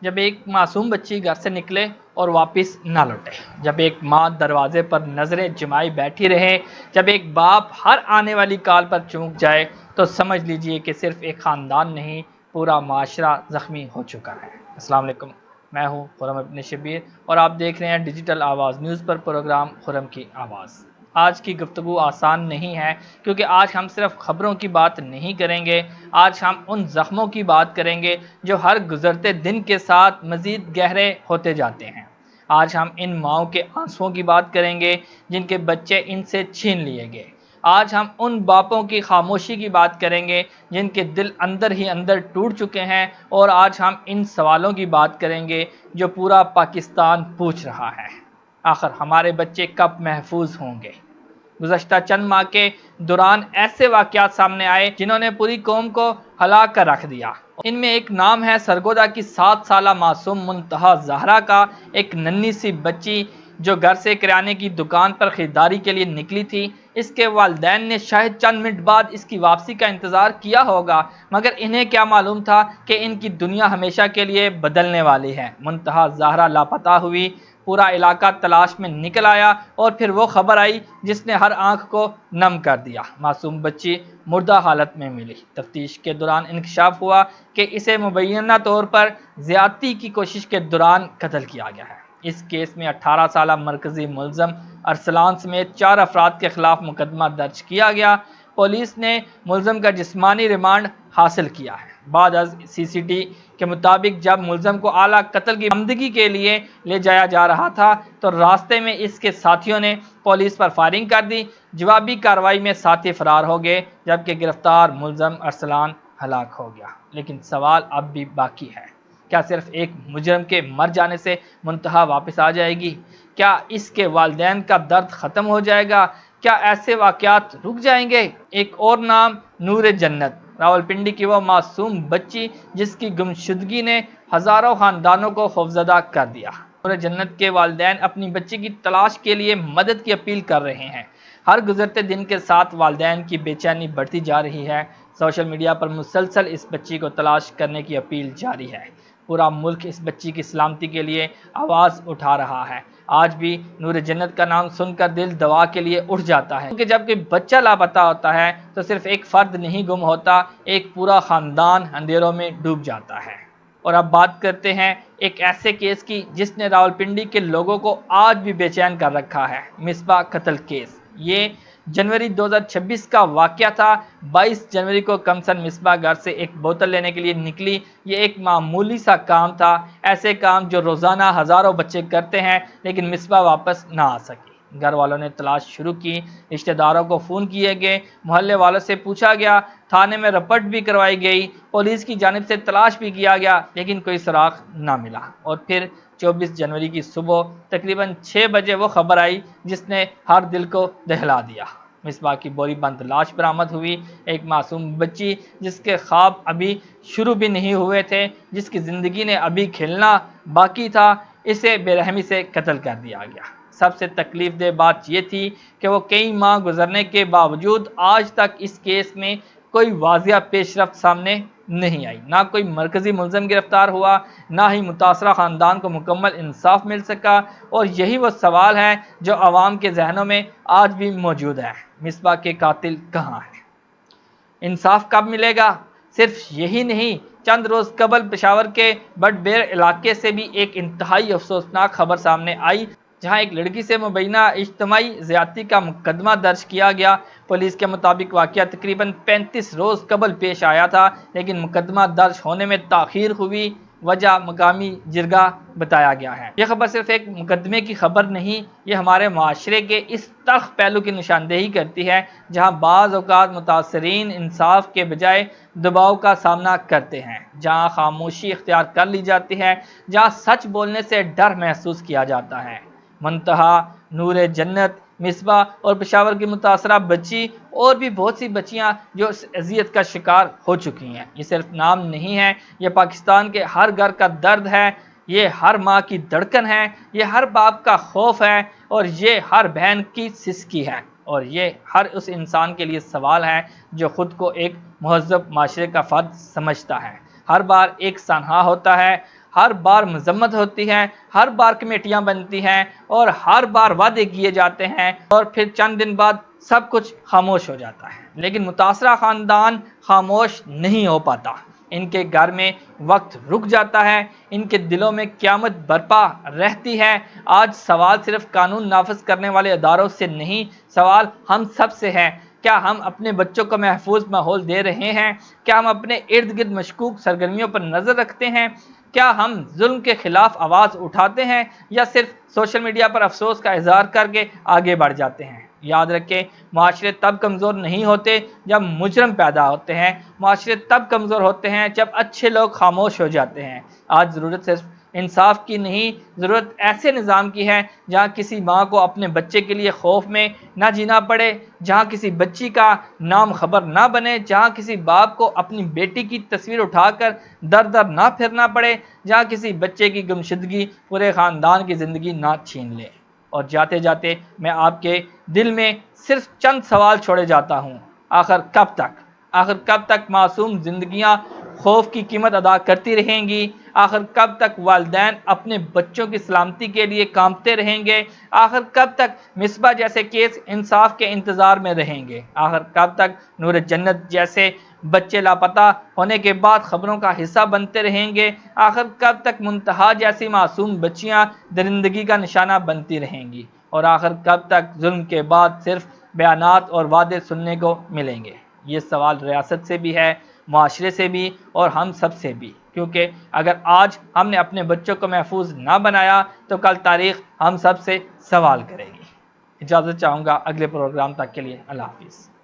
جب ایک معصوم بچی گھر سے نکلے اور واپس نہ لوٹے، جب ایک ماں دروازے پر نظریں جمائے بیٹھی رہے، جب ایک باپ ہر آنے والی کال پر چونک جائے، تو سمجھ لیجئے کہ صرف ایک خاندان نہیں، پورا معاشرہ زخمی ہو چکا ہے۔ السلام علیکم، میں ہوں خرم ابن شبیر اور آپ دیکھ رہے ہیں ڈیجیٹل آواز نیوز پر پروگرام خرم کی آواز۔ آج کی گفتگو آسان نہیں ہے، کیونکہ آج ہم صرف خبروں کی بات نہیں کریں گے، آج ہم ان زخموں کی بات کریں گے جو ہر گزرتے دن کے ساتھ مزید گہرے ہوتے جاتے ہیں۔ آج ہم ان ماؤں کے آنسوؤں کی بات کریں گے جن کے بچے ان سے چھین لیے گئے۔ آج ہم ان باپوں کی خاموشی کی بات کریں گے جن کے دل اندر ہی اندر ٹوٹ چکے ہیں، اور آج ہم ان سوالوں کی بات کریں گے جو پورا پاکستان پوچھ رہا ہے۔ آخر ہمارے بچے کب محفوظ ہوں گے؟ گزشتہ چند ماہ کے دوران ایسے واقعات سامنے آئے جنہوں نے پوری قوم کو ہلا کر رکھ دیا۔ ان میں ایک نام ہے سرگودا کی 7 سالہ معصوم منتہا زہرا کا، ایک ننھی سی بچی جو گھر سے کرانے کی دکان پر خریداری کے لیے نکلی تھی۔ اس کے والدین نے شاید چند منٹ بعد اس کی واپسی کا انتظار کیا ہوگا، مگر انہیں کیا معلوم تھا کہ ان کی دنیا ہمیشہ کے لیے بدلنے والی ہے۔ منتہا زہرا لاپتہ ہوئی، پورا علاقہ تلاش میں نکل آیا، اور پھر وہ خبر آئی جس نے ہر آنکھ کو نم کر دیا۔ معصوم بچی مردہ حالت میں ملی۔ تفتیش کے دوران انکشاف ہوا کہ اسے مبینہ طور پر زیادتی کی کوشش کے دوران قتل کیا گیا ہے۔ اس کیس میں 18 سالہ مرکزی ملزم ارسلان سمیت 4 افراد کے خلاف مقدمہ درج کیا گیا۔ پولیس نے ملزم کا جسمانی ریمانڈ حاصل کیا ہے۔ بعد از سی سی ٹی کے مطابق جب ملزم کو اعلیٰ قتل کی آمدگی کے لیے لے جایا جا رہا تھا تو راستے میں اس کے ساتھیوں نے پولیس پر فائرنگ کر دی۔ جوابی کارروائی میں ساتھی فرار ہو گئے، جبکہ گرفتار ملزم ارسلان ہلاک ہو گیا۔ لیکن سوال اب بھی باقی ہے، کیا صرف ایک مجرم کے مر جانے سے منتہا واپس آ جائے گی؟ کیا اس کے والدین کا درد ختم ہو جائے گا؟ کیا ایسے واقعات رک جائیں گے؟ ایک اور نام، نور جنت، راولپنڈی کی وہ معصوم بچی جس کی گمشدگی نے ہزاروں خاندانوں کو خوفزدہ کر دیا۔ نور جنت کے والدین اپنی بچی کی تلاش کے لیے مدد کی اپیل کر رہے ہیں۔ ہر گزرتے دن کے ساتھ والدین کی بے چینی بڑھتی جا رہی ہے۔ سوشل میڈیا پر مسلسل اس بچی کو تلاش کرنے کی اپیل جاری ہے۔ پورا ملک اس بچی کی سلامتی کے لیے آواز اٹھا رہا ہے۔ آج بھی نور جنت کا نام سن کر دل دعا کے لیے اٹھ جاتا ہے، کیونکہ جب کوئی بچہ لاپتہ ہوتا ہے تو صرف ایک فرد نہیں گم ہوتا، ایک پورا خاندان اندھیروں میں ڈوب جاتا ہے۔ اور اب بات کرتے ہیں ایک ایسے کیس کی جس نے راولپنڈی کے لوگوں کو آج بھی بے چین کر رکھا ہے، مصباح قتل کیس۔ یہ جنوری 2026 کا واقعہ تھا۔ 22 جنوری کو کمسن مصباح گھر سے ایک بوتل لینے کے لیے نکلی۔ یہ ایک معمولی سا کام تھا، ایسے کام جو روزانہ ہزاروں بچے کرتے ہیں، لیکن مصباح واپس نہ آ سکی۔ گھر والوں نے تلاش شروع کی، رشتہ داروں کو فون کیے گئے، محلے والوں سے پوچھا گیا، تھانے میں رپورٹ بھی کروائی گئی، پولیس کی جانب سے تلاش بھی کیا گیا، لیکن کوئی سراغ نہ ملا۔ اور پھر 24 جنوری کی صبح تقریباً 6 بجے وہ خبر آئی جس نے ہر دل کو دہلا دیا۔ مصباح کی بوری بند لاش برآمد ہوئی، ایک معصوم بچی جس کے خواب ابھی شروع بھی نہیں ہوئے تھے، جس کی زندگی نے ابھی کھلنا باقی تھا، اسے بے رحمی سے قتل کر دیا گیا۔ سب سے تکلیف دہ بات یہ تھی کہ وہ کئی ماہ گزرنے کے باوجود آج تک اس کیس میں کوئی واضح پیش رفت سامنے نہیں آئی۔ نہ کوئی مرکزی ملزم گرفتار ہوا، نہ ہی متاثرہ خاندان کو مکمل انصاف مل سکا، اور یہی وہ سوال ہے جو عوام کے ذہنوں میں آج بھی موجود ہے۔ مصباح کے قاتل کہاں ہے؟ انصاف کب ملے گا؟ صرف یہی نہیں، چند روز قبل پشاور کے بٹ بیر علاقے سے بھی ایک انتہائی افسوسناک خبر سامنے آئی، جہاں ایک لڑکی سے مبینہ اجتماعی زیادتی کا مقدمہ درج کیا گیا۔ پولیس کے مطابق واقعہ تقریباً 35 روز قبل پیش آیا تھا، لیکن مقدمہ درج ہونے میں تاخیر ہوئی۔ وجہ مقامی جرگہ بتایا گیا ہے۔ یہ خبر صرف ایک مقدمے کی خبر نہیں، یہ ہمارے معاشرے کے اس تلخ پہلو کی نشاندہی کرتی ہے جہاں بعض اوقات متاثرین انصاف کے بجائے دباؤ کا سامنا کرتے ہیں، جہاں خاموشی اختیار کر لی جاتی ہے، جہاں سچ بولنے سے ڈر محسوس کیا جاتا ہے۔ منتہا، نور جنت، مصباح اور پشاور کی متاثرہ بچی اور بھی بہت سی بچیاں جو اذیت کا شکار ہو چکی ہیں، یہ صرف نام نہیں ہے، یہ پاکستان کے ہر گھر کا درد ہے، یہ ہر ماں کی دھڑکن ہے، یہ ہر باپ کا خوف ہے، اور یہ ہر بہن کی سسکی ہے، اور یہ ہر اس انسان کے لیے سوال ہے جو خود کو ایک مہذب معاشرے کا فرد سمجھتا ہے۔ ہر بار ایک سانحہ ہوتا ہے، ہر بار مذمت ہوتی ہے، ہر بار کمیٹیاں بنتی ہیں اور ہر بار وعدے کیے جاتے ہیں اور پھر چند دن بعد سب کچھ خاموش ہو جاتا ہے۔ لیکن متاثرہ خاندان خاموش نہیں ہو پاتا، ان کے گھر میں وقت رک جاتا ہے، ان کے دلوں میں قیامت برپا رہتی ہے۔ آج سوال صرف قانون نافذ کرنے والے اداروں سے نہیں، سوال ہم سب سے ہے۔ کیا ہم اپنے بچوں کو محفوظ ماحول دے رہے ہیں؟ کیا ہم اپنے ارد گرد مشکوک سرگرمیوں پر نظر رکھتے ہیں؟ کیا ہم ظلم کے خلاف آواز اٹھاتے ہیں یا صرف سوشل میڈیا پر افسوس کا اظہار کر کے آگے بڑھ جاتے ہیں؟ یاد رکھیں، معاشرے تب کمزور نہیں ہوتے جب مجرم پیدا ہوتے ہیں، معاشرے تب کمزور ہوتے ہیں جب اچھے لوگ خاموش ہو جاتے ہیں۔ آج ضرورت صرف انصاف کی نہیں، ضرورت ایسے نظام کی ہے جہاں کسی ماں کو اپنے بچے کے لیے خوف میں نہ جینا پڑے، جہاں کسی بچی کا نام خبر نہ بنے، جہاں کسی باپ کو اپنی بیٹی کی تصویر اٹھا کر در در نہ پھرنا پڑے، جہاں کسی بچے کی گمشدگی پورے خاندان کی زندگی نہ چھین لے۔ اور جاتے جاتے میں آپ کے دل میں صرف چند سوال چھوڑے جاتا ہوں۔ آخر کب تک معصوم زندگیاں خوف کی قیمت ادا کرتی رہیں گی؟ آخر کب تک والدین اپنے بچوں کی سلامتی کے لیے کانپتے رہیں گے؟ آخر کب تک مصباح جیسے کیس انصاف کے انتظار میں رہیں گے؟ آخر کب تک نور جنت جیسے بچے لاپتہ ہونے کے بعد خبروں کا حصہ بنتے رہیں گے؟ آخر کب تک منتہا جیسی معصوم بچیاں درندگی کا نشانہ بنتی رہیں گی؟ اور آخر کب تک ظلم کے بعد صرف بیانات اور وعدے سننے کو ملیں گے؟ یہ سوال ریاست سے بھی ہے، معاشرے سے بھی اور ہم سب سے بھی، کیونکہ اگر آج ہم نے اپنے بچوں کو محفوظ نہ بنایا تو کل تاریخ ہم سب سے سوال کرے گی۔ اجازت چاہوں گا، اگلے پروگرام تک کے لیے اللہ حافظ۔